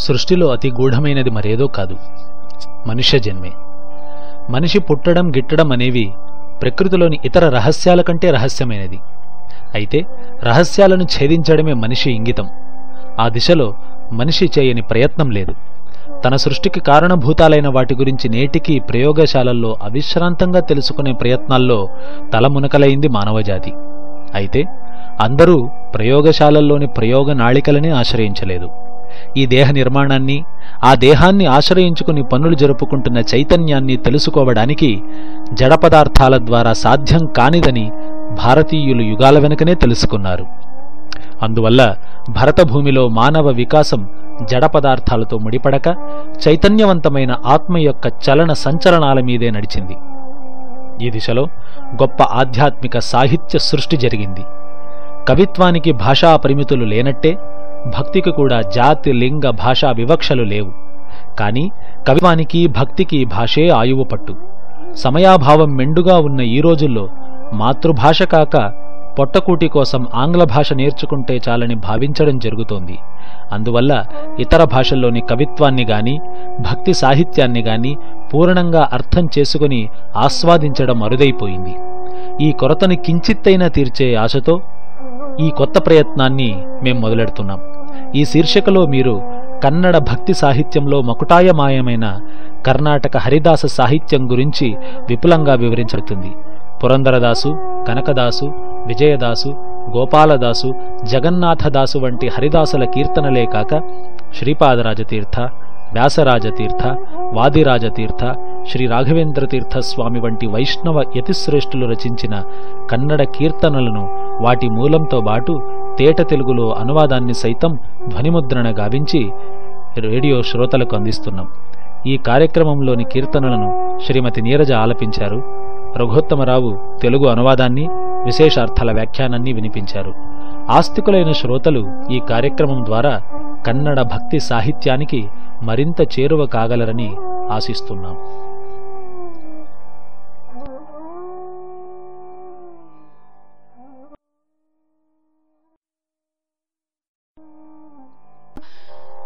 సృష్టిలో అతి గూఢమైనది మరేదో కాదు, మనుష్య జన్మే. మనిషి పుట్టడం గిట్టడం అనేవి ప్రకృతిలోని ఇతర రహస్యాల కంటే రహస్యమైనది. అయితే రహస్యాలను ఛేదించడమే మనిషి ఇంగితం. ఆ దిశలో మనిషి చేయని ప్రయత్నం లేదు. తన సృష్టికి కారణభూతాలైన వాటి గురించి నేటికీ ప్రయోగశాలల్లో అవిశ్రాంతంగా తెలుసుకునే ప్రయత్నాల్లో తలమునకలైంది మానవజాతి. అయితే అందరూ ప్రయోగశాలల్లోని ప్రయోగ నాళికలనే ఆశ్రయించలేదు. ఈ దేహ నిర్మాణాన్ని, ఆ దేహాన్ని ఆశ్రయించుకుని పనులు జరుపుకుంటున్న చైతన్యాన్ని తెలుసుకోవడానికి జడ పదార్థాల ద్వారా సాధ్యం కానిదని భారతీయులు యుగాల వెనుకనే తెలుసుకున్నారు. అందువల్ల భరతభూమిలో మానవ వికాసం జడ పదార్థాలతో ముడిపడక చైతన్యవంతమైన ఆత్మ యొక్క చలన సంచలనాల మీదే నడిచింది. ఈ దిశలో గొప్ప ఆధ్యాత్మిక సాహిత్య సృష్టి జరిగింది. కవిత్వానికి భాషా పరిమితులు లేనట్టే భక్తికి కూడా జాతి, లింగ, భాషా వివక్షలు లేవు. కాని కవిత్వానికి, భక్తికి భాషే ఆయువు పట్టు. సమయాభావం మెండుగా ఉన్న ఈ రోజుల్లో మాతృభాష కాక పొట్టకూటి కోసం ఆంగ్ల భాష నేర్చుకుంటే చాలని భావించడం జరుగుతోంది. అందువల్ల ఇతర భాషల్లోని కవిత్వాన్ని గాని, భక్తి సాహిత్యాన్ని గాని పూర్ణంగా అర్థం చేసుకుని ఆస్వాదించడం అరుదైపోయింది. ఈ కొరతని కించిత్తైనా తీర్చే ఆశతో ఈ కొత్త ప్రయత్నాన్ని మేం మొదలెడుతున్నాం. ఈ శీర్షికలో మీరు కన్నడ భక్తి సాహిత్యంలో మకుటాయమాయమైన కర్ణాటక హరిదాస సాహిత్యం గురించి విపులంగా వివరించబడుతుంది. పురందరదాసు, కనకదాసు, విజయదాసు, గోపాలదాసు, జగన్నాథదాసు వంటి హరిదాసుల కీర్తనలే కాక శ్రీపాదరాజతీర్థ, వ్యాసరాజతీర్థ, వాదిరాజతీర్థ, శ్రీ రాఘవేంద్రతీర్థ స్వామి వంటి వైష్ణవ యతిశ్రేష్ఠులు రచించిన కన్నడ కీర్తనలను వాటి మూలంతో బాటు తేట తెలుగులో అనువాదాన్ని సైతం ధ్వనిముద్రణ గావించి రేడియో శ్రోతలకు అందిస్తున్నాం. ఈ కార్యక్రమంలోని కీర్తనలను శ్రీమతి నీరజ ఆలపించారు. రఘోత్తమరావు తెలుగు అనువాదాన్ని, విశేషార్థాల వ్యాఖ్యానాన్ని వినిపించారు. ఆస్తికులైన శ్రోతలు ఈ కార్యక్రమం ద్వారా కన్నడ భక్తి సాహిత్యానికి మరింత చేరువ కాగలరని ఆశిస్తున్నాం.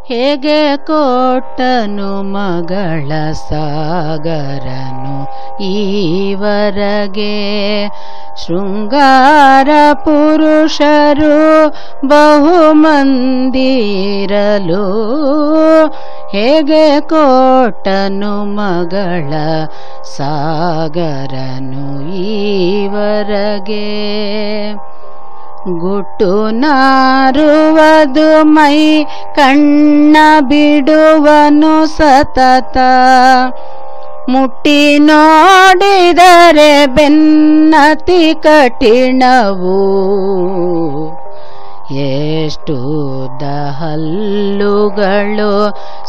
ಹೇಗೆ ಕೊಟ್ಟನು ಮಗಳ ಸಾಗರನು ಈವರೆಗೆ ಶೃಂಗಾರ ಪುರುಷರು ಬಹುಮಂದಿರಲು ಹೇಗೆ ಕೊಟ್ಟನು ಮಗಳ ಸಾಗರನು ಈವರೆಗೆ ಗುಟ್ಟು ನಾರುವುದು ಮೈ ಕಣ್ಣ ಬಿಡುವನು ಸತತ ಮುಟ್ಟಿ ನೋಡಿದರೆ ಬೆನ್ನತಿ ಕಠಿಣವು ಎಷ್ಟು ಹಲ್ಲುಗಳು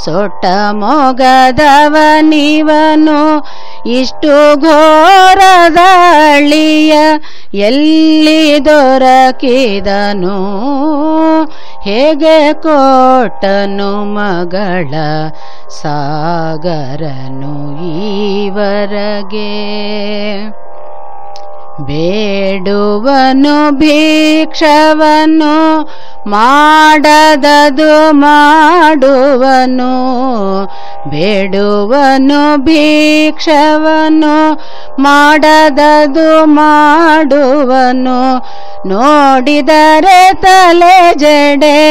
ಸೊಟ್ಟ ಮೊಗದವನಿವನು ಇಷ್ಟು ಘೋರದಳಿಯ ಎಲ್ಲಿ ದೊರಕಿದನು ಹೇಗೆ ಕೊಟ್ಟನು ಮಗಳ ಸಾಗರನು ಈವರೆಗೆ ಬೇಡುವನು ಭಿಕ್ಷವನು ಮಾಡದದು ಮಾಡುವನು ಬೇಡುವನು ಭಿಕ್ಷವನು ಮಾಡದದು ಮಾಡುವನು ನೋಡಿದರೆ ತಲೆ ಜಡೆಗಾಟಿಹನು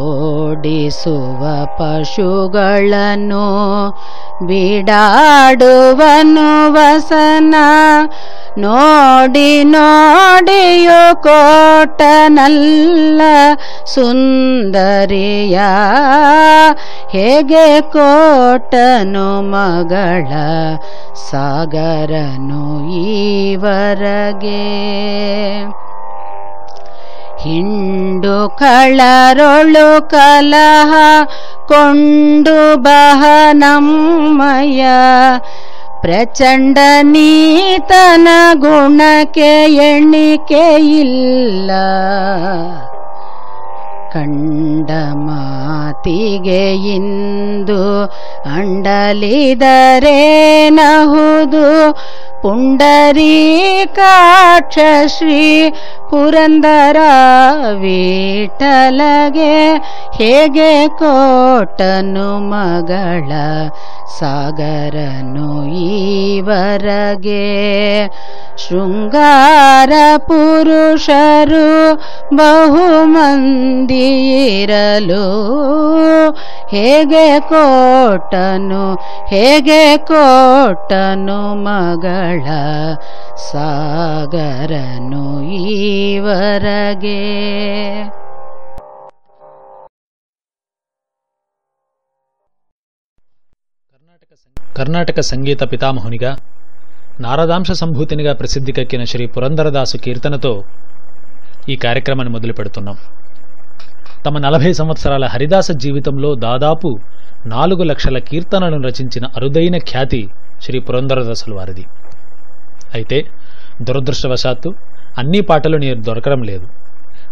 ಓಡಿಸುವ ಪಶುಗಳನ್ನು ಬಿಡಾಡುವನು ವಸನ ನೋಡಿ ನೋಡಿಯು ಕೋಟನಲ್ಲ ಸುಂದರಿಯ ಹೇಗೆ ಕೋಟನು ಮಗಳ ಸಾಗರನು ಈವರೆಗೆ ಹಿಂಡು ಕಳರೊಳು ಕಲಹ ಕೊಂಡು ಬಹನಮ್ಮಯ ಪ್ರಚಂಡ ನೀತನ ಗುಣಕ್ಕೆ ಎಣಿಕೆಯಿಲ್ಲ ಕಂಡ ಮಾತಿಗೆ ಇಂದು ಅಂಡಲಿದರೇನಹುದು ಪುಂಡರೀಕಾಕ್ಷ ಶ್ರೀ ಪುರಂದರ ವಿಠಲಗೆ ಹೇಗೆ ಕೋಟನು ಮಗಳ ಸಾಗರನು ಈವರಗೆ ಶೃಂಗಾರ ಪುರುಷರು ಬಹುಮಂದಿ ಇರಲು ಹೇಗೆ ಕೋಟನು ಮಗಳ ಸಾಗರನು ಈವರಗೆ. కర్ణాటక సంగీత పితామహునిగా నారదాంశ సంభూతినిగా ప్రసిద్ధికెక్కిన శ్రీ పురందరదాసు కీర్తనతో ఈ కార్యక్రమాన్ని మొదలు పెడుతున్నాం. తమ 40 సంవత్సరాల హరిదాస జీవితంలో దాదాపు 4 లక్షల కీర్తనలను రచించిన అరుదైన ఖ్యాతి శ్రీ పురందరదాసుల వారిది. అయితే దురదృష్టవశాత్తు అన్ని పాటలు నీరు దొరకడం లేదు.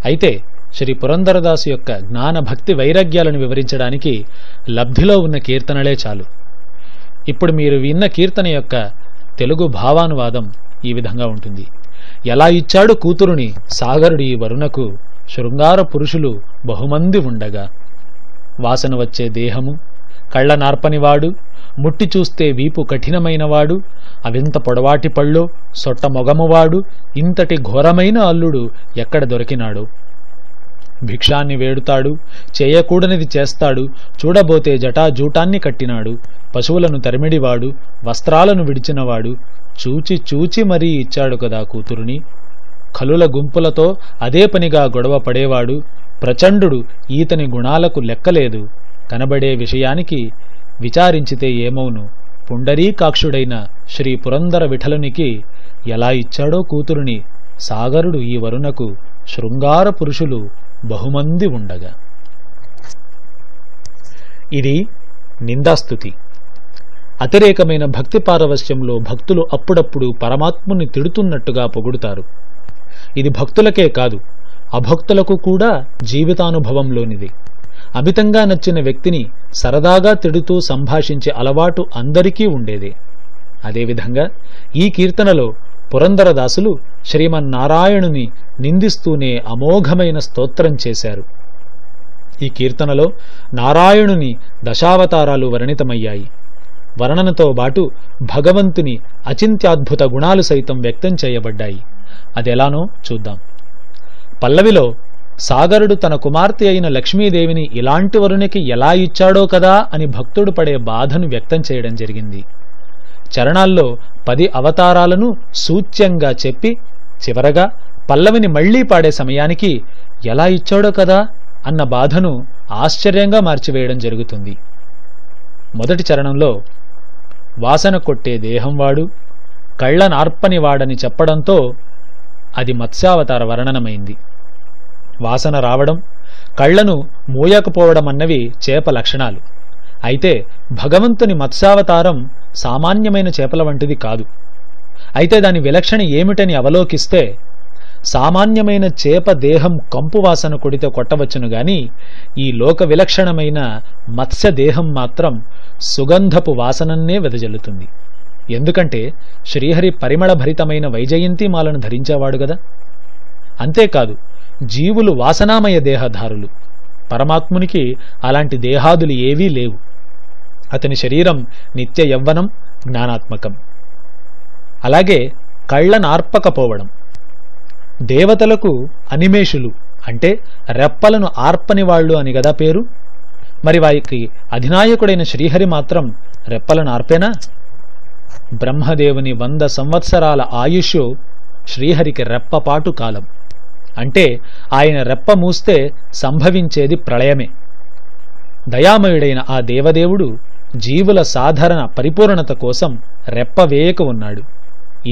అయితే శ్రీ పురందరదాసు యొక్క జ్ఞాన భక్తి వైరాగ్యాలను వివరించడానికి లబ్ధిలో ఉన్న కీర్తనలే చాలు. ఇప్పుడు మీరు విన్న కీర్తన యొక్క తెలుగు భావానువాదం ఈ విధంగా ఉంటుంది. ఎలా ఇచ్చాడు కూతురుని సాగరుడి ఈ వరుణకు, శృంగార పురుషులు బహుమంది ఉండగా, వాసన వచ్చే దేహము, కళ్ళ నార్పనివాడు, ముట్టి చూస్తే వీపు కఠినమైనవాడు, అవింత పొడవాటి పళ్ళో సొట్ట మొగమువాడు, ఇంతటి ఘోరమైన అల్లుడు ఎక్కడ దొరికినాడు? భిక్షాన్ని వేడుతాడు, చేయకూడనిది చేస్తాడు, చూడబోతే జటాజూటాన్ని కట్టినాడు, పశువులను తరిమిడివాడు, వస్త్రాలను విడిచినవాడు, చూచి చూచి మరీ ఇచ్చాడు కదా కూతురుని. కలుల గుంపులతో అదే పనిగా గొడవ పడేవాడు, ప్రచండు ఈతని గుణాలకు లెక్కలేదు, కనబడే విషయానికి విచారించితే ఏమౌను, పుండరీకాక్షుడైన శ్రీ పురందర విఠలునికి ఎలా ఇచ్చాడో కూతురుని సాగరుడు ఈ వరుణకు, శృంగార పురుషులు బహుమంది ఉండగా. ఇది నిందాస్తుతి. అతిరేకమైన భక్తి పారవశ్యంలో భక్తులు అప్పుడప్పుడు పరమాత్ముని తిడుతున్నట్టుగా పొగుడుతారు. ఇది భక్తులకే కాదు, అభక్తులకు కూడా జీవితానుభవంలోనిది. అమితంగా నచ్చిన వ్యక్తిని సరదాగా తిడుతూ సంభాషించే అలవాటు అందరికీ ఉండేదే. అదేవిధంగా ఈ కీర్తనలో పురందరదాసులు శ్రీమన్నారాయణుని నిందిస్తూనే అమోఘమైన స్తోత్రం చేశారు. ఈ కీర్తనలో నారాయణుని దశావతారాలు వర్ణితమయ్యాయి. వర్ణనతో బాటు భగవంతుని అచింత్యాద్భుత గుణాలు సైతం వ్యక్తం చేయబడ్డాయి. అదెలానో చూద్దాం. పల్లవిలో సాగరుడు తన కుమార్తె అయిన లక్ష్మీదేవిని ఇలాంటి వరునికి ఎలా ఇచ్చాడో కదా అని భక్తుడు పడే బాధను వ్యక్తం చేయడం జరిగింది. చరణాల్లో 10 అవతారాలను సూచ్యంగా చెప్పి చివరగా పల్లవిని మళ్లీ పాడే సమయానికి ఎలా ఇచ్చాడో కదా అన్న బాధను ఆశ్చర్యంగా మార్చివేయడం జరుగుతుంది. మొదటి చరణంలో వాసన కొట్టే దేహంవాడు, కళ్ల నార్పనివాడని చెప్పడంతో అది మత్స్యావతార వర్ణనమైంది. వాసన రావడం, కళ్లను మూయకపోవడమన్నవి చేప లక్షణాలు. అయితే భగవంతుని మత్స్యావతారం సామాన్యమైన చేపల వంటిది కాదు. అయితే దాని విలక్షణ ఏమిటని అవలోకిస్తే, సామాన్యమైన చేప దేహం కంపు వాసన కొడితే కొట్టవచ్చును గాని ఈ లోక విలక్షణమైన మత్స్య దేహం మాత్రం సుగంధపు వాసనన్నే వెదజల్లుతుంది. ఎందుకంటే శ్రీహరి పరిమళభరితమైన వైజయంతిమాలను ధరించేవాడు గదా. అంతేకాదు, జీవులు వాసనామయ దేహధారులు. పరమాత్మునికి అలాంటి దేహాదులు ఏవీ లేవు. అతని శరీరం నిత్య యవ్వనం, జ్ఞానాత్మకం. అలాగే కళ్లనార్పకపోవడం. దేవతలకు అనిమేషులు అంటే రెప్పలను ఆర్పనివాళ్లు అని గదా పేరు. మరి వారికి అధినాయకుడైన శ్రీహరి మాత్రం రెప్పలను ఆర్పేనా? బ్రహ్మదేవుని 100 సంవత్సరాల ఆయుష్ శ్రీహరికి రెప్పపాటు కాలం. అంటే ఆయన రెప్ప మూస్తే సంభవించేది ప్రళయమే. దయామయుడైన ఆ దేవదేవుడు జీవుల సాధారణ పరిపూర్ణత కోసం రెప్ప వేయక ఉన్నాడు.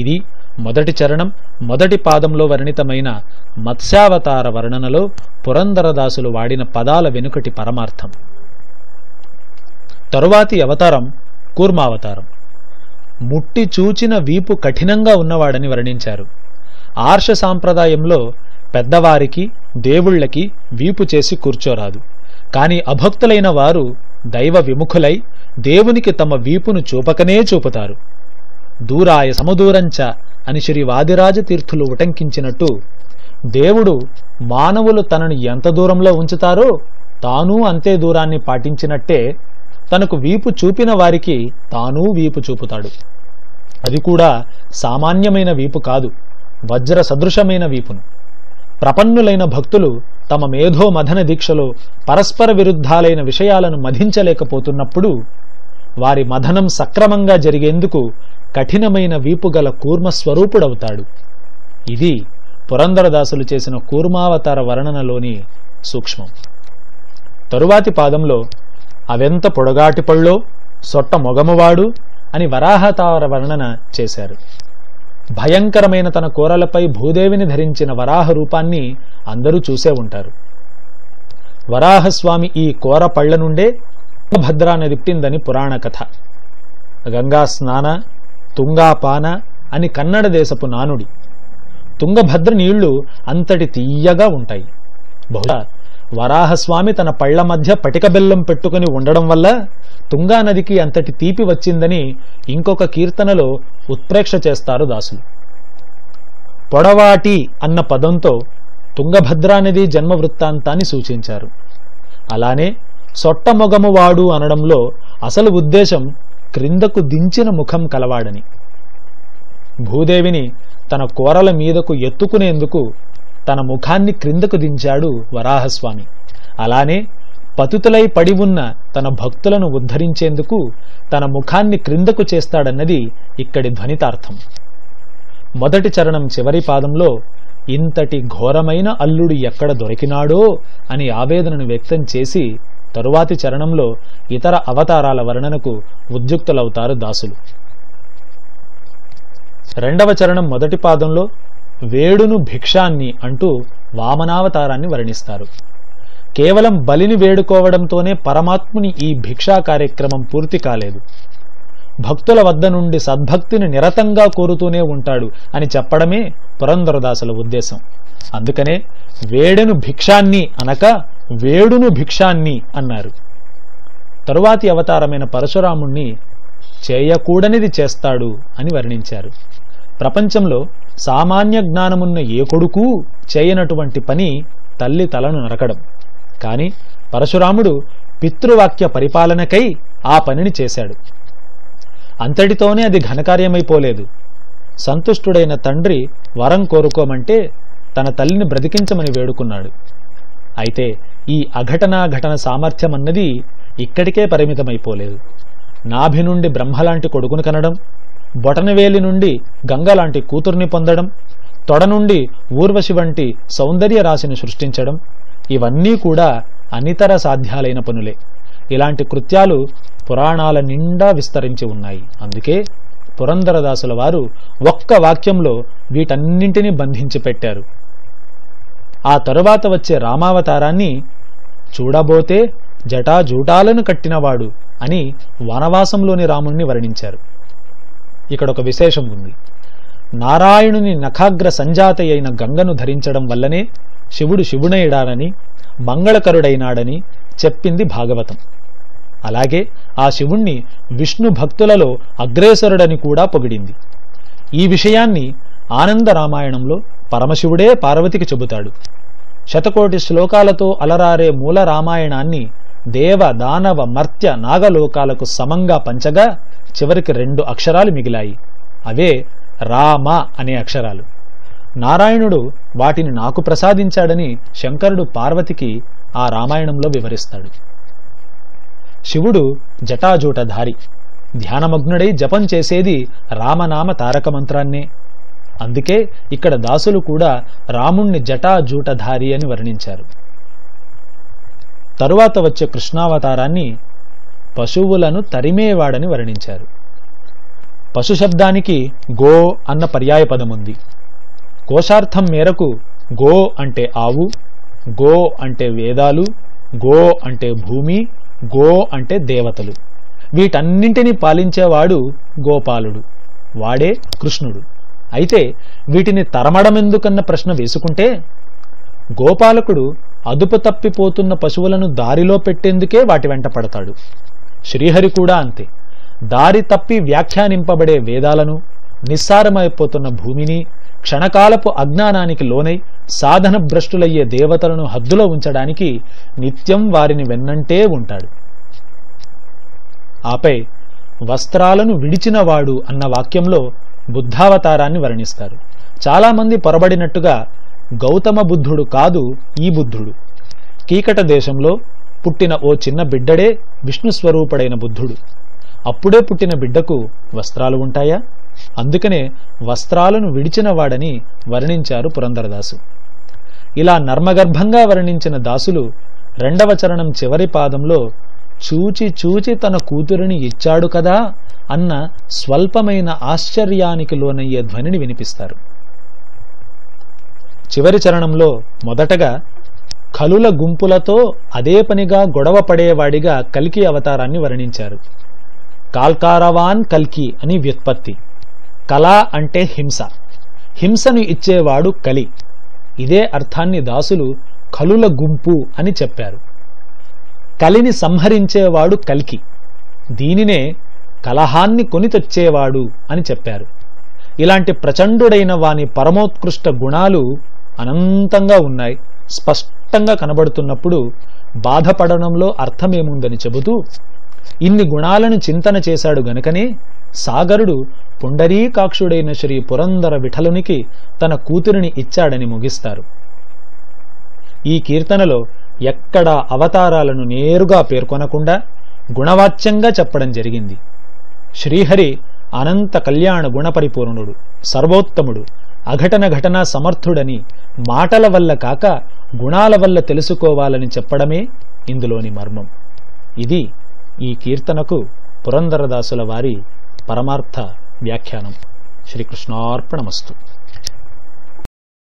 ఇది మొదటి చరణం మొదటి పాదంలో వర్ణితమైన మత్స్యావతార వర్ణనలో పురందరదాసులు వాడిన పదాల వెనుకటి పరమార్థం. తరువాతి అవతారం కూర్మావతారం. ముట్టి చూచిన వీపు కఠినంగా ఉన్నవాడని వర్ణించారు. ఆర్ష సాంప్రదాయంలో పెద్దవారికి దేవుళ్లకి వీపు చేసి కూర్చోరాదు. కాని అభక్తులైన వారు దైవ విముఖులై దేవునికి తమ వీపును చూపకనే చూపుతారు. దూరాయ సమదూరంచ అని శ్రీ వాదిరాజ తీర్థులు ఉటంకించినట్టు దేవుడు మానవులు తనను ఎంత దూరంలో ఉంచుతారో తానూ అంతే దూరాన్ని పాటించినట్టే తనకు వీపు చూపిన వారికి తానూ వీపు చూపుతాడు. అది కూడా సామాన్యమైన వీపు కాదు, వజ్ర సదృశమైన వీపును. ప్రపన్నులైన భక్తులు తమ మేధో మథన దీక్షలో పరస్పర విరుద్ధాలైన విషయాలను మధించలేకపోతున్నప్పుడు వారి మథనం సక్రమంగా జరిగేందుకు కఠినమైన వీపుగల కూర్మస్వరూపుడవుతాడు. ఇది పురందరదాసులు చేసిన కూర్మావతార వర్ణనలోని సూక్ష్మం. తరువాతి పాదంలో అవెంత పొడగాటి పళ్ళో సొట్ట మొగమువాడు అని వరాహతార వర్ణన చేశారు. భయంకరమైన తన కోరలపై భూదేవిని ధరించిన వరాహ రూపాన్ని అందరూ చూసే ఉంటారు. వరాహస్వామి ఈ కోర పళ్ల నుండే భద్రా నది పుట్టిందని పురాణ కథ. గంగా స్నాన తుంగాపాన అని కన్నడ దేశపు నానుడి. తుంగభద్ర నీళ్లు అంతటి తీయగా ఉంటాయి. బహుశా వరాహస్వామి తన పళ్ల మధ్య పటిక బెల్లం పెట్టుకుని ఉండడం వల్ల తుంగానదికి అంతటి తీపి వచ్చిందని ఇంకొక కీర్తనలో ఉత్ప్రేక్ష చేస్తారు దాసులు. పొడవాటి అన్న పదంతో తుంగభద్రానది జన్మ వృత్తాంతాన్ని సూచించారు. అలానే సొట్టమొగమువాడు అనడంలో అసలు ఉద్దేశం క్రిందకు దించిన ముఖం కలవాడని. భూదేవిని తన కోరల మీదకు ఎత్తుకునేందుకు తన ముఖాన్ని క్రిందకు దించాడు వరాహస్వామి. అలానే పతుతులై పడి ఉన్న తన భక్తులను ఉద్ధరించేందుకు తన ముఖాన్ని క్రిందకు చేస్తాడన్నది ఇక్కడి ధ్వనితార్థం. మొదటి చరణం చివరి పాదంలో ఇంతటి ఘోరమైన అల్లుడు ఎక్కడ దొరికినాడో అని ఆవేదనను వ్యక్తం చేసి తరువాతి చరణంలో ఇతర అవతారాల వర్ణనకు ఉద్యుక్తులవుతారు దాసులు. రెండవ చరణం మొదటి పాదంలో వేడును భిక్షాన్ని అంటూ వామనావతారాన్ని వర్ణిస్తారు. కేవలం బలిని వేడుకోవడంతోనే పరమాత్ముని ఈ భిక్షా కార్యక్రమం పూర్తి కాలేదు. భక్తుల వద్ద నుండి సద్భక్తిని నిరతంగా కోరుతూనే ఉంటాడు అని చెప్పడమే పురందరదాసుల ఉద్దేశం. అందుకనే వేడెను భిక్షాన్ని అనక వేడును భిక్షాన్ని అన్నారు. తరువాతి అవతారమైన పరశురాముణ్ణి చేయకూడనిది చేస్తాడు అని వర్ణించారు. ప్రపంచంలో సామాన్య జ్ఞానమున్న ఏ కొడుకు చేయనటువంటి పని తల్లి తలను నరకడం. కాని పరశురాముడు పితృవాక్య పరిపాలనకై ఆ పనిని చేశాడు. అంతటితోనే అది ఘనకార్యమైపోలేదు. సంతుష్టుడైన తండ్రి వరం కోరుకోమంటే తన తల్లిని బ్రతికించమని వేడుకున్నాడు. అయితే ఈ అఘటనాఘటన సామర్థ్యమన్నది ఇక్కడికే పరిమితమైపోలేదు. నాభి నుండి బ్రహ్మలాంటి కొడుకును కనడం, బొటనవేలి నుండి గంగలాంటి కూతుర్ని పొందడం, తొడ నుండి ఊర్వశి వంటి సౌందర్య రాశిని సృష్టించడం, ఇవన్నీ కూడా అనితర సాధ్యాలైన పనులే. ఇలాంటి కృత్యాలు పురాణాల నిండా విస్తరించి ఉన్నాయి. అందుకే పురందరదాసుల వారు ఒక్క వాక్యంలో వీటన్నింటినీ బంధించి పెట్టారు. ఆ తరువాత వచ్చే రామావతారాన్ని చూడబోతే జటాజూటాలను కట్టినవాడు అని వనవాసంలోని రాముణ్ణి వర్ణించారు. ఇక్కడ ఒక విశేషం ఉంది. నారాయణుని నఖాగ్ర సంజాత అయిన గంగను ధరించడం వల్లనే శివుడు శివునైడానని మంగళకరుడైనాడని చెప్పింది భాగవతం. అలాగే ఆ శివుణ్ణి విష్ణు భక్తులలో అగ్రేసరుడని కూడా పొగిడింది. ఈ విషయాన్ని ఆనంద రామాయణంలో పరమశివుడే పార్వతికి చెబుతాడు. శతకోటి శ్లోకాలతో అలరారే మూల రామాయణాన్ని దేవ దానవ మర్త్య నాగలోకాలకు సమంగా పంచగా చివరికి 2 అక్షరాలు మిగిలాయి. అవే రామ అనే అక్షరాలు. నారాయణుడు వాటిని నాకు ప్రసాదించాడని శంకరుడు పార్వతికి ఆ రామాయణంలో వివరిస్తాడు. శివుడు జటాజూటధారి. ధ్యానమగ్నుడై జపం చేసేది రామనామ తారక మంత్రాన్నే. అందుకే ఇక్కడ దాసులు కూడా రాముణ్ణి జటాజూటధారి అని వర్ణించారు. తరువాత వచ్చే కృష్ణావతారాన్ని పశువులను తరిమేవాడని వర్ణించారు. పశు శబ్దానికి గో అన్న పర్యాయ పదముంది. కోశార్థం మేరకు గో అంటే ఆవు, గో అంటే వేదాలు, గో అంటే భూమి, గో అంటే దేవతలు. వీటన్నింటినీ పాలించేవాడు గోపాలుడు. వాడే కృష్ణుడు. అయితే వీటిని తరమడమెందుకన్న ప్రశ్న వేసుకుంటే గోపాలకుడు అదుపు తప్పిపోతున్న పశువులను దారిలో పెట్టేందుకే వాటి వెంట పడతాడు. శ్రీహరి కూడా అంతే. దారి తప్పి వ్యాఖ్యానింపబడే వేదాలను, నిస్సారమైపోతున్న భూమిని, క్షణకాలపు అజ్ఞానానికి లోనై సాధన భ్రష్టులయ్యే దేవతలను హద్దులో ఉంచడానికి నిత్యం వారిని వెన్నంటే ఉంటాడు. ఆపై వస్త్రాలను విడిచినవాడు అన్న వాక్యంలో బుద్ధావతారాన్ని వర్ణిస్తారు. చాలామంది పొరబడినట్టుగా గౌతమ బుద్ధుడు కాదు ఈ బుద్ధుడు. కీకట దేశంలో పుట్టిన ఓ చిన్న బిడ్డడే విష్ణుస్వరూపుడైన బుద్ధుడు. అప్పుడే పుట్టిన బిడ్డకు వస్త్రాలు ఉంటాయా? అందుకనే వస్త్రాలను విడిచినవాడని వర్ణించారు పురందరదాసు. ఇలా నర్మగర్భంగా వర్ణించిన దాసులు 2వ చరణం చివరి పాదంలో చూచి చూచి తన కూతురిని ఇచ్చాడు కదా అన్న స్వల్పమైన ఆశ్చర్యానికి లోనయ్యే ధ్వనిని వినిపిస్తారు. చివరి చరణంలో మొదటగా కలుల గుంపులతో అదే పనిగా గొడవ పడేవాడిగా కల్కి అవతారాన్ని వర్ణించారు. కాల్కారవాన్ కల్కి అని వ్యుత్పత్తి. కళ అంటే హింస, హింసను ఇచ్చేవాడు కలి. ఇదే అర్థాన్ని దాసులు కలుల గుంపు అని చెప్పారు. కలిని సంహరించేవాడు కల్కి. దీనినే కలహాన్ని కొని తెచ్చేవాడు అని చెప్పారు. ఇలాంటి ప్రచండుడైన వాని పరమోత్కృష్ట గుణాలు అనంతంగా ఉన్నాయి. స్పష్టంగా కనబడుతున్నప్పుడు బాధపడడంలో అర్థమేముందని చెబుతూ, ఇన్ని గుణాలను చింతన చేశాడు గనుకనే సాగరుడు పుండరీకాక్షుడైన శ్రీ పురందర విఠలునికి తన కూతురిని ఇచ్చాడని ముగిస్తారు. ఈ కీర్తనలో ఎక్కడా అవతారాలను నేరుగా పేర్కొనకుండా గుణవాచ్యంగా చెప్పడం జరిగింది. శ్రీహరి అనంత కళ్యాణ గుణపరిపూర్ణుడు, సర్వోత్తముడు, అఘటన ఘటనా సమర్థుడని మాటల వల్ల కాక గుణాల వల్ల తెలుసుకోవాలని చెప్పడమే ఇందులోని మర్మం. ఇది ఈ కీర్తనకు పురందరదాసుల వారి పరమార్థ వ్యాఖ్యానం. శ్రీకృష్ణార్పణమస్తు.